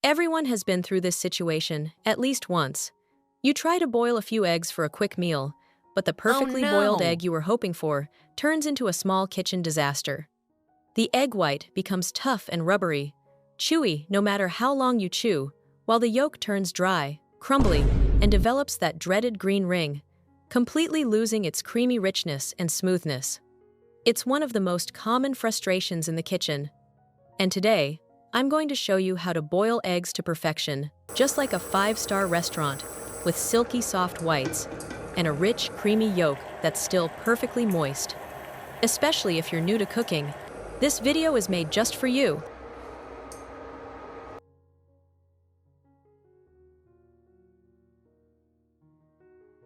Everyone has been through this situation at least once. You try to boil a few eggs for a quick meal, but the Oh perfectly boiled no! egg you were hoping for turns into a small kitchen disaster. The egg white becomes tough and rubbery, chewy no matter how long you chew, while the yolk turns dry, crumbly, and develops that dreaded green ring, completely losing its creamy richness and smoothness. It's one of the most common frustrations in the kitchen. And today, I'm going to show you how to boil eggs to perfection, just like a five-star restaurant, with silky soft whites and a rich, creamy yolk that's still perfectly moist. Especially if you're new to cooking, this video is made just for you.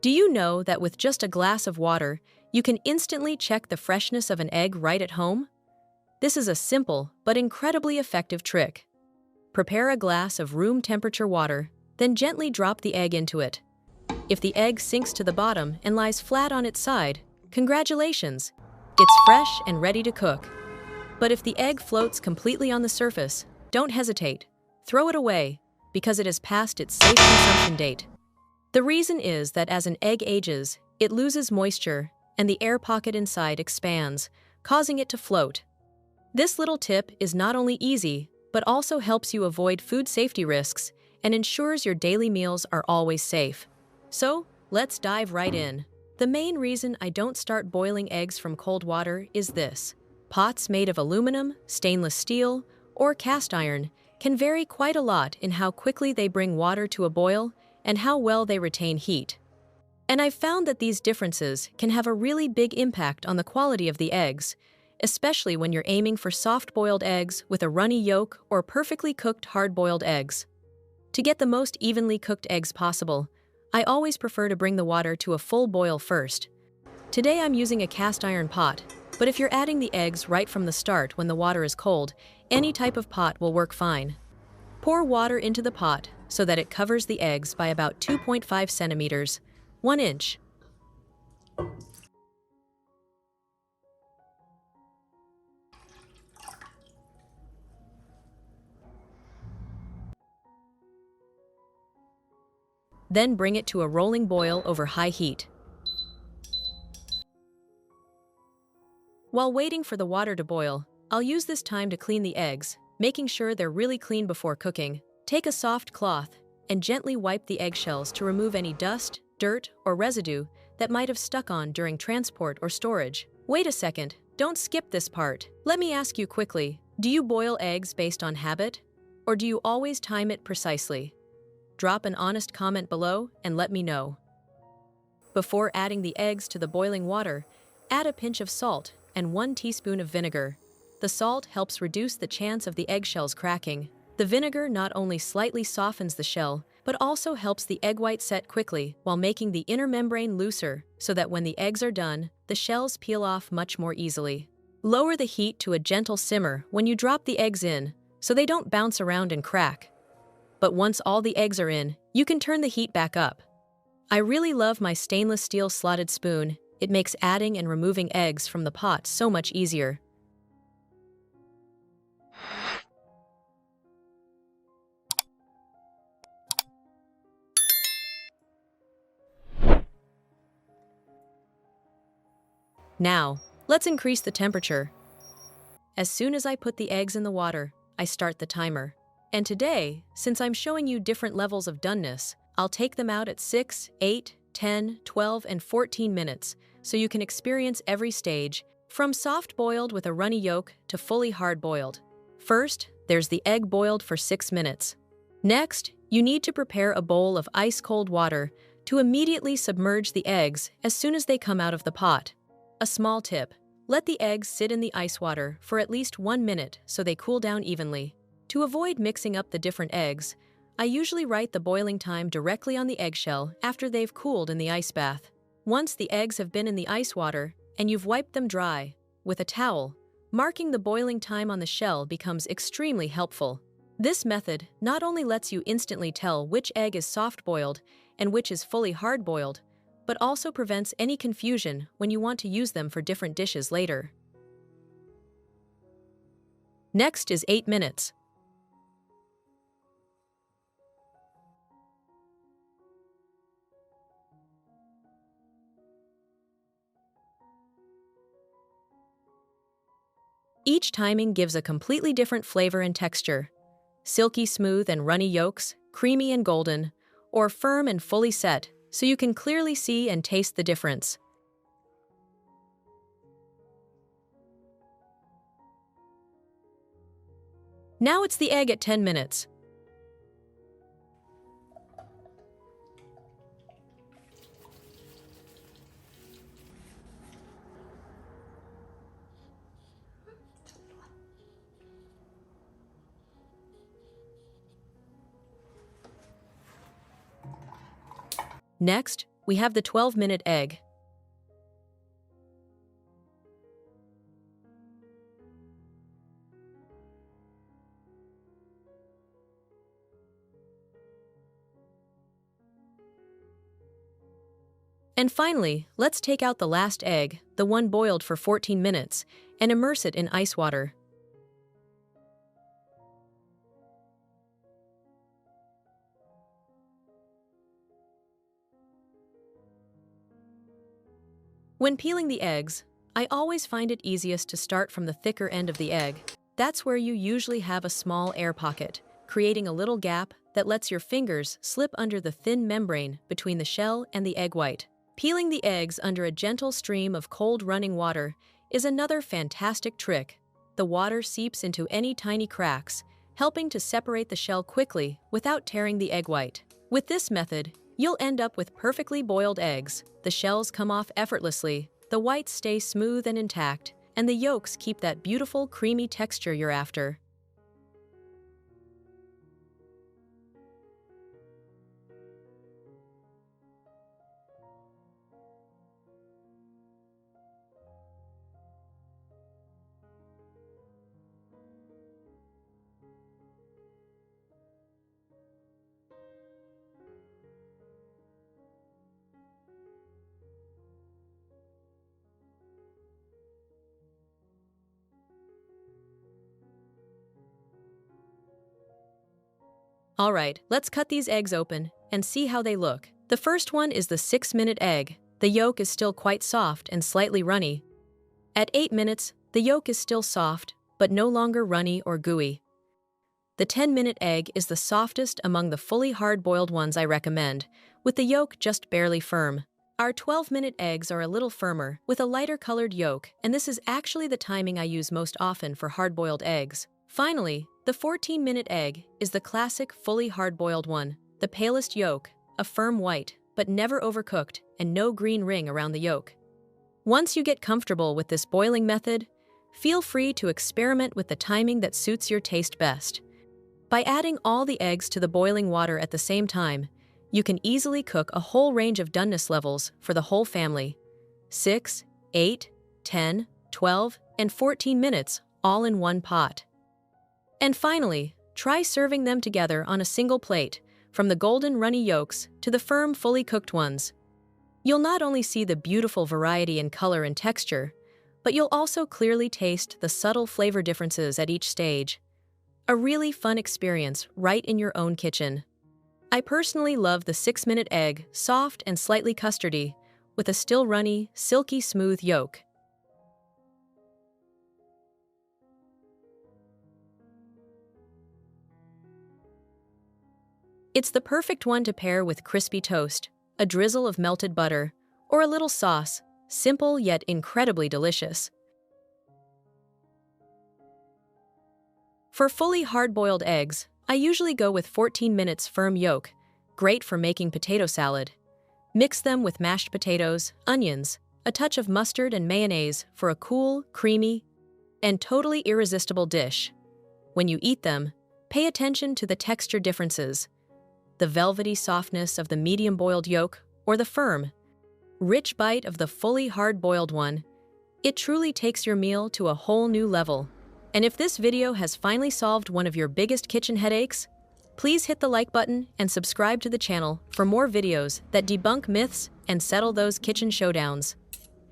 Do you know that with just a glass of water, you can instantly check the freshness of an egg right at home? This is a simple but incredibly effective trick. Prepare a glass of room temperature water, then gently drop the egg into it. If the egg sinks to the bottom and lies flat on its side, congratulations! It's fresh and ready to cook. But if the egg floats completely on the surface, don't hesitate. Throw it away, because it has passed its safe consumption date. The reason is that as an egg ages, it loses moisture, and the air pocket inside expands, causing it to float. This little tip is not only easy, but also helps you avoid food safety risks and ensures your daily meals are always safe. So, let's dive right in. The main reason I don't start boiling eggs from cold water is this. Pots made of aluminum, stainless steel, or cast iron can vary quite a lot in how quickly they bring water to a boil and how well they retain heat. And I've found that these differences can have a really big impact on the quality of the eggs, especially when you're aiming for soft-boiled eggs with a runny yolk or perfectly cooked hard-boiled eggs. To get the most evenly cooked eggs possible, I always prefer to bring the water to a full boil first. Today I'm using a cast iron pot, but if you're adding the eggs right from the start when the water is cold, any type of pot will work fine. Pour water into the pot so that it covers the eggs by about 2.5 centimeters, 1 inch. Then bring it to a rolling boil over high heat. While waiting for the water to boil, I'll use this time to clean the eggs, making sure they're really clean before cooking. Take a soft cloth and gently wipe the eggshells to remove any dust, dirt, or residue that might have stuck on during transport or storage. Wait a second, don't skip this part. Let me ask you quickly, do you boil eggs based on habit? Or do you always time it precisely? Drop an honest comment below and let me know. Before adding the eggs to the boiling water, add a pinch of salt and 1 teaspoon of vinegar. The salt helps reduce the chance of the eggshells cracking. The vinegar not only slightly softens the shell, but also helps the egg white set quickly while making the inner membrane looser so that when the eggs are done, the shells peel off much more easily. Lower the heat to a gentle simmer when you drop the eggs in, so they don't bounce around and crack. But once all the eggs are in, you can turn the heat back up. I really love my stainless steel slotted spoon. It makes adding and removing eggs from the pot so much easier. Now, let's increase the temperature. As soon as I put the eggs in the water, I start the timer. And today, since I'm showing you different levels of doneness, I'll take them out at 6, 8, 10, 12, and 14 minutes, so you can experience every stage, from soft-boiled with a runny yolk to fully hard-boiled. First, there's the egg boiled for 6 minutes. Next, you need to prepare a bowl of ice-cold water to immediately submerge the eggs as soon as they come out of the pot. A small tip: let the eggs sit in the ice water for at least 1 minute so they cool down evenly. To avoid mixing up the different eggs, I usually write the boiling time directly on the eggshell after they've cooled in the ice bath. Once the eggs have been in the ice water and you've wiped them dry with a towel, marking the boiling time on the shell becomes extremely helpful. This method not only lets you instantly tell which egg is soft-boiled and which is fully hard-boiled, but also prevents any confusion when you want to use them for different dishes later. Next is 8 minutes. Each timing gives a completely different flavor and texture. Silky smooth and runny yolks, creamy and golden, or firm and fully set, so you can clearly see and taste the difference. Now it's the egg at 10 minutes. Next, we have the 12-minute egg. And finally, let's take out the last egg, the one boiled for 14 minutes, and immerse it in ice water. When peeling the eggs, I always find it easiest to start from the thicker end of the egg. That's where you usually have a small air pocket, creating a little gap that lets your fingers slip under the thin membrane between the shell and the egg white. Peeling the eggs under a gentle stream of cold running water is another fantastic trick. The water seeps into any tiny cracks, helping to separate the shell quickly without tearing the egg white. With this method, you'll end up with perfectly boiled eggs. The shells come off effortlessly, the whites stay smooth and intact, and the yolks keep that beautiful creamy texture you're after. Alright, let's cut these eggs open and see how they look. The first one is the 6-minute egg. The yolk is still quite soft and slightly runny. At 8 minutes, the yolk is still soft, but no longer runny or gooey. The 10-minute egg is the softest among the fully hard-boiled ones I recommend, with the yolk just barely firm. Our 12-minute eggs are a little firmer, with a lighter-colored yolk, and this is actually the timing I use most often for hard-boiled eggs. Finally, the 14-minute egg is the classic fully hard-boiled one. The palest yolk, a firm white, but never overcooked, and no green ring around the yolk. Once you get comfortable with this boiling method, feel free to experiment with the timing that suits your taste best. By adding all the eggs to the boiling water at the same time, you can easily cook a whole range of doneness levels for the whole family. 6, 8, 10, 12, and 14 minutes, all in one pot. And finally, try serving them together on a single plate, from the golden runny yolks to the firm fully cooked ones. You'll not only see the beautiful variety in color and texture, but you'll also clearly taste the subtle flavor differences at each stage. A really fun experience right in your own kitchen. I personally love the 6-minute egg, soft and slightly custardy, with a still runny, silky smooth yolk. It's the perfect one to pair with crispy toast, a drizzle of melted butter, or a little sauce, simple yet incredibly delicious. For fully hard-boiled eggs, I usually go with 14 minutes firm yolk, great for making potato salad. Mix them with mashed potatoes, onions, a touch of mustard and mayonnaise for a cool, creamy, and totally irresistible dish. When you eat them, pay attention to the texture differences. The velvety softness of the medium-boiled yolk, or the firm, rich bite of the fully hard-boiled one. It truly takes your meal to a whole new level. And if this video has finally solved one of your biggest kitchen headaches, please hit the like button and subscribe to the channel for more videos that debunk myths and settle those kitchen showdowns.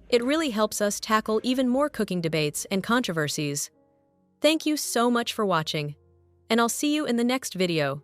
It really helps us tackle even more cooking debates and controversies. Thank you so much for watching, and I'll see you in the next video.